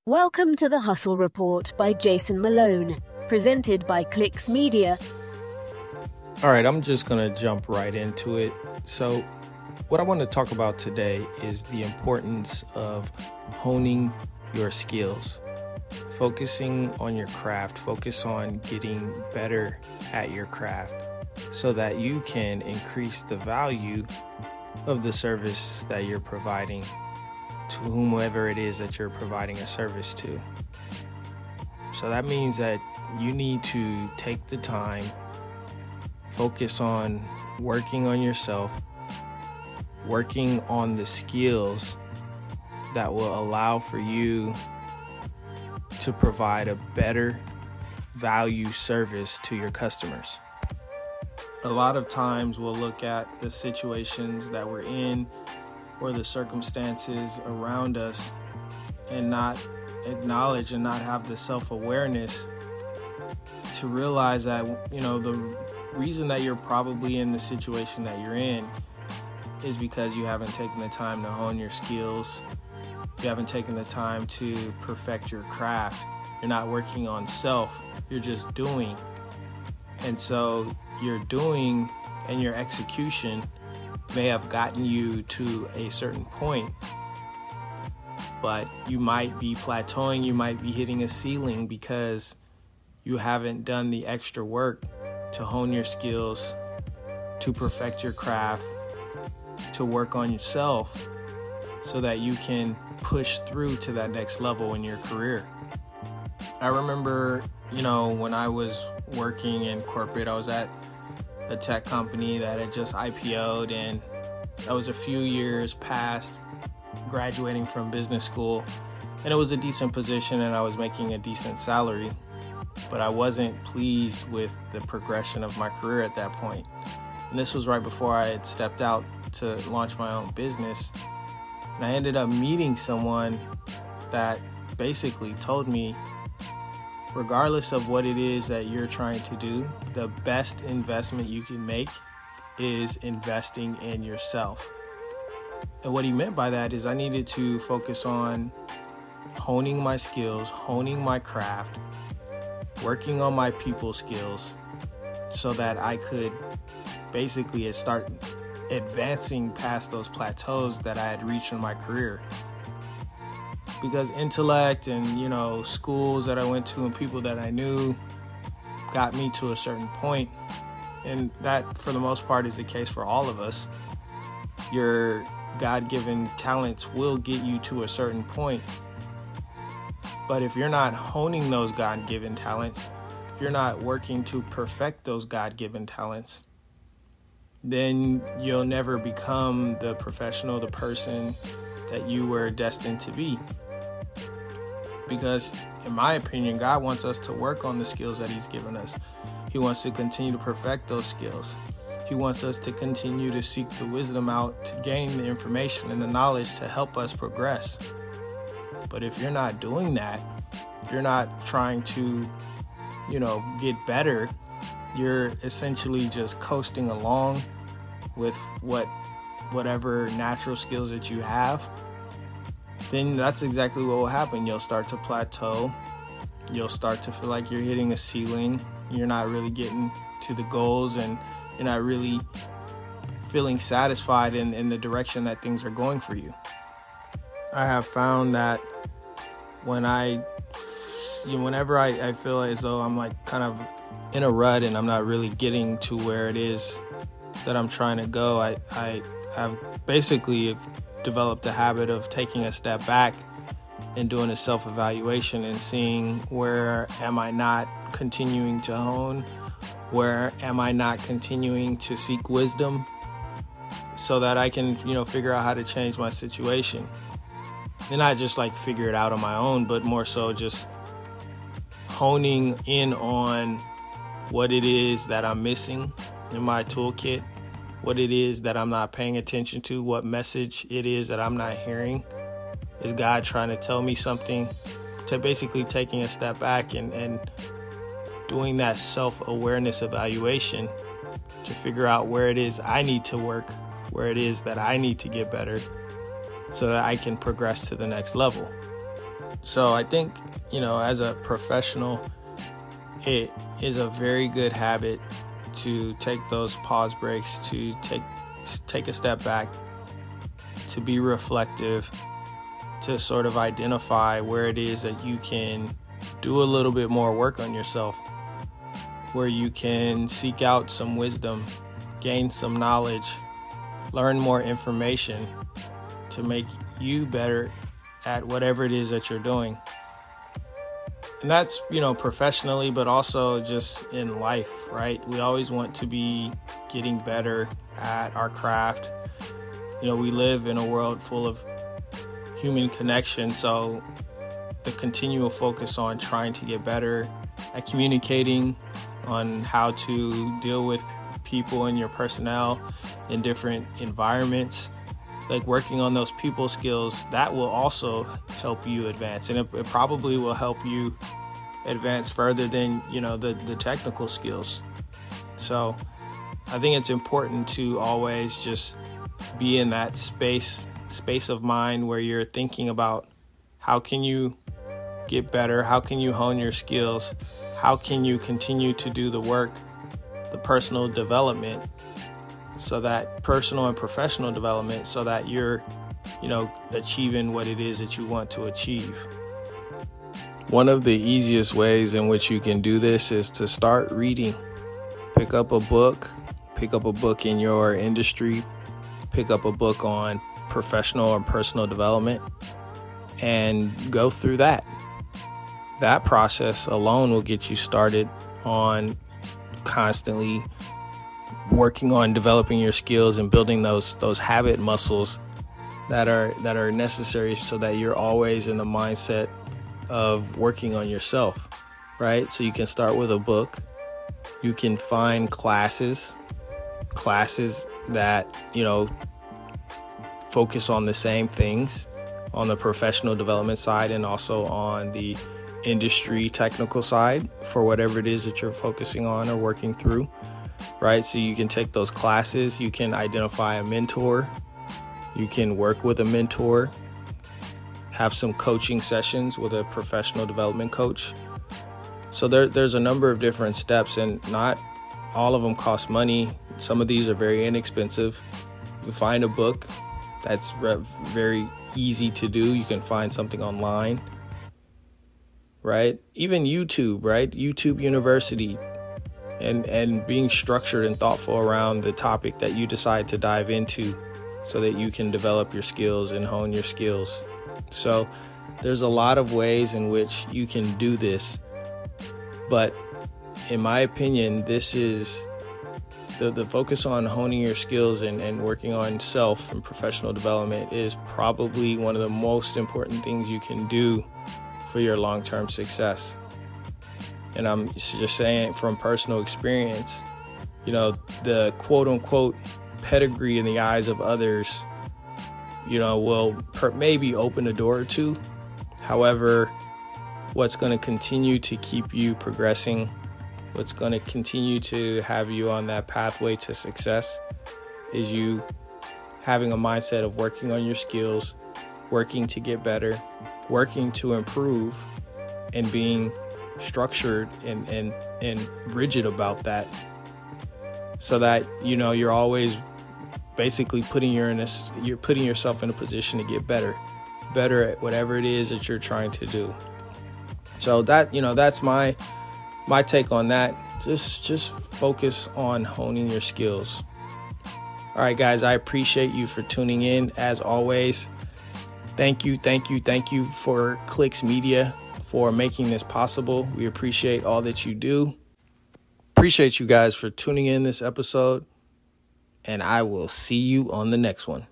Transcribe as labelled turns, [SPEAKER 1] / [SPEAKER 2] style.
[SPEAKER 1] Welcome to the Hustle Report by Jason Malone, presented by Clicks Media.
[SPEAKER 2] All right, I'm just going to jump right into it. So what I want to talk about today is the importance of honing your skills, focusing on your craft, focus on getting better at your craft so that you can increase the value of the service that you're providing to whomever it is that you're providing a service to. So that means that you need to take the time, focus on working on yourself, working on the skills that will allow for you to provide a better value service to your customers. A lot of times we'll look at the situations that we're in or the circumstances around us and not acknowledge and not have the self-awareness to realize that, the reason that you're probably in the situation that you're in is because you haven't taken the time to hone your skills. You haven't taken the time to perfect your craft. You're not working on self. You're just doing. And so your doing and your execution may have gotten you to a certain point, but you might be plateauing, you might be hitting a ceiling because you haven't done the extra work to hone your skills, to perfect your craft, to work on yourself so that you can push through to that next level in your career. I remember, when I was working in corporate, I was at a tech company that had just IPO'd, and that was a few years past graduating from business school, and it was a decent position and I was making a decent salary, but I wasn't pleased with the progression of my career at that point. And this was right before I had stepped out to launch my own business, and I ended up meeting someone that basically told me, regardless of what it is that you're trying to do, the best investment you can make is investing in yourself. And what he meant by that is I needed to focus on honing my skills, honing my craft, working on my people skills so that I could basically start advancing past those plateaus that I had reached in my career. Because intellect and, schools that I went to and people that I knew got me to a certain point. And that, for the most part, is the case for all of us. Your God-given talents will get you to a certain point. But if you're not honing those God-given talents, if you're not working to perfect those God-given talents, then you'll never become the professional, the person that you were destined to be. Because, in my opinion, God wants us to work on the skills that He's given us. He wants to continue to perfect those skills. He wants us to continue to seek the wisdom out, to gain the information and the knowledge to help us progress. But if you're not doing that, if you're not trying to, get better, you're essentially just coasting along with whatever natural skills that you have, then that's exactly what will happen. You'll start to plateau. You'll start to feel like you're hitting a ceiling. You're not really getting to the goals, and you're not really feeling satisfied in the direction that things are going for you. I have found that whenever I feel as though I'm like kind of in a rut and I'm not really getting to where it is that I'm trying to go, I have basically developed the habit of taking a step back and doing a self-evaluation and seeing where am I not continuing to hone, where am I not continuing to seek wisdom so that I can, figure out how to change my situation. And not just like figure it out on my own, but more so just honing in on what it is that I'm missing in my toolkit, what it is that I'm not paying attention to, what message it is that I'm not hearing. Is God trying to tell me something? To basically taking a step back and doing that self-awareness evaluation to figure out where it is I need to work, where it is that I need to get better so that I can progress to the next level. So I think, as a professional, it is a very good habit to take those pause breaks, to take a step back, to be reflective, to sort of identify where it is that you can do a little bit more work on yourself, where you can seek out some wisdom, gain some knowledge, learn more information to make you better at whatever it is that you're doing. And that's, professionally, but also just in life, right? We always want to be getting better at our craft. We live in a world full of human connection, so the continual focus on trying to get better at communicating, on how to deal with people in your personnel in different environments, like working on those people skills, that will also help you advance. And it probably will help you advance further than, the technical skills. So I think it's important to always just be in that space of mind where you're thinking about how can you get better, how can you hone your skills, how can you continue to do the work, the personal development, so that personal and professional development, so that you're, achieving what it is that you want to achieve. One of the easiest ways in which you can do this is to start reading. Pick up a book in your industry, pick up a book on professional or personal development, and go through that. That process alone will get you started on constantly working on developing your skills and building those habit muscles that are necessary so that you're always in the mindset of working on yourself, right? So you can start with a book. You can find classes that, focus on the same things on the professional development side and also on the industry technical side for whatever it is that you're focusing on or working through, right? So you can take those classes, you can identify a mentor, you can work with a mentor, have some coaching sessions with a professional development coach. So there's a number of different steps, and not all of them cost money. Some of these are very inexpensive. You can find a book that's very easy to do. You can find something online, right? Even YouTube, right? YouTube University, and being structured and thoughtful around the topic that you decide to dive into so that you can develop your skills and hone your skills. So there's a lot of ways in which you can do this. But in my opinion, this is the focus on honing your skills and working on self and professional development is probably one of the most important things you can do for your long-term success. And I'm just saying from personal experience, the quote-unquote pedigree in the eyes of others, will maybe open a door or two. However, what's going to continue to keep you progressing, what's going to continue to have you on that pathway to success is you having a mindset of working on your skills, working to get better, working to improve, and being structured and rigid about that, so that you're always basically putting yourself in a position to get better at whatever it is that you're trying to do. So that that's my take on that. Just focus on honing your skills. All right, guys, I appreciate you for tuning in as always. Thank you for Clicks Media for making this possible. We appreciate all that you do. Appreciate you guys for tuning in this episode, and I will see you on the next one.